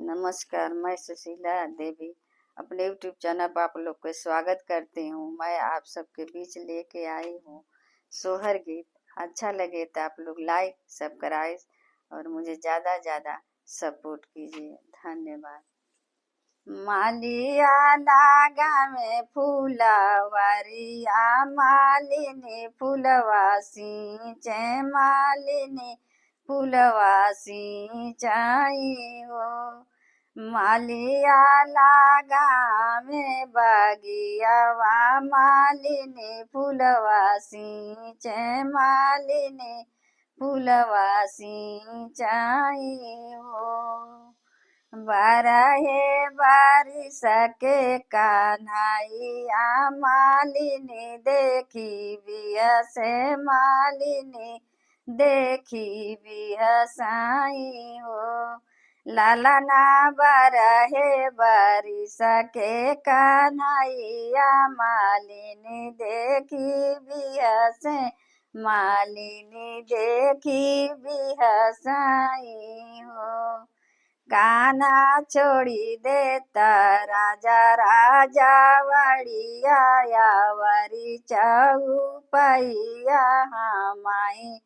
नमस्कार, मैं सुशीला देवी अपने यूट्यूब चैनल पर आप लोग को स्वागत करती हूँ। मैं आप सबके बीच लेके आई हूँ सोहर गीत। अच्छा लगे तो आप लोग लाइक सब्सक्राइब और मुझे ज़्यादा ज़्यादा सपोर्ट कीजिए। धन्यवाद। मालिया लागा में फूलवरिया मालिनी फूलवा सींचे मालिनी फूलवा सींचाई हो। मालिया लागा में बगियावा मालिनी फूलवा सींचे मालिनी फूलवा सींचाई हो। बारहे बारिश के कन्हैया मालिनी देखी बिहसे मालिनी देखी बिहसाई हो। लालना बारहे बारिश के कन्हैया मालिनी देखी बिहसे मालिनी देखी बिहसाई हो। काना छोड़ी देता राजा राजा वड़िया वरी चौपैया हमाई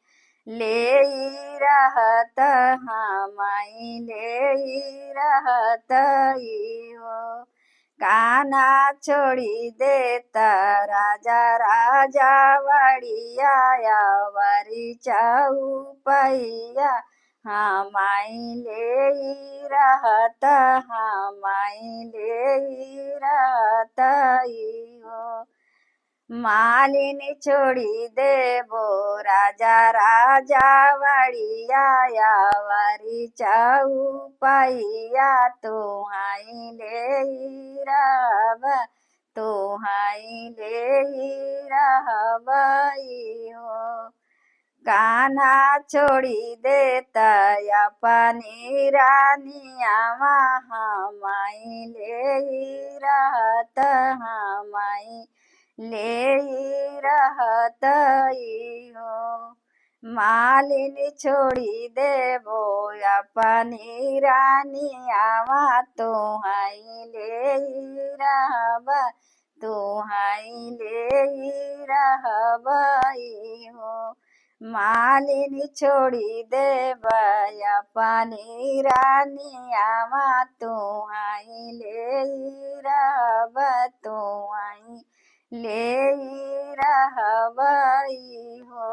ले रहत हमाई ले रहत हो। काना छोड़ी देता राजा राजा वड़िया वरी चौपैया हमाई ले रहत हमाई ले रहत हो। मालिनी छोड़ी देबो राजा राजा वड़िया वरी चौपैया तुहाई ले रहब तुहाई ले रहबई हो। कान्हा छोड़ी देता अपनी रानिया हमाई ले रहत हमाई ले रहत हो। मालिनी छोड़ी देबो अपनी रानिया तुहाई ले रहब तुहाई ले रहबई हो। मालिनी छोड़ी देब अपनी रानिया तुहाई ले रहब तुहाई ले रहबई हो।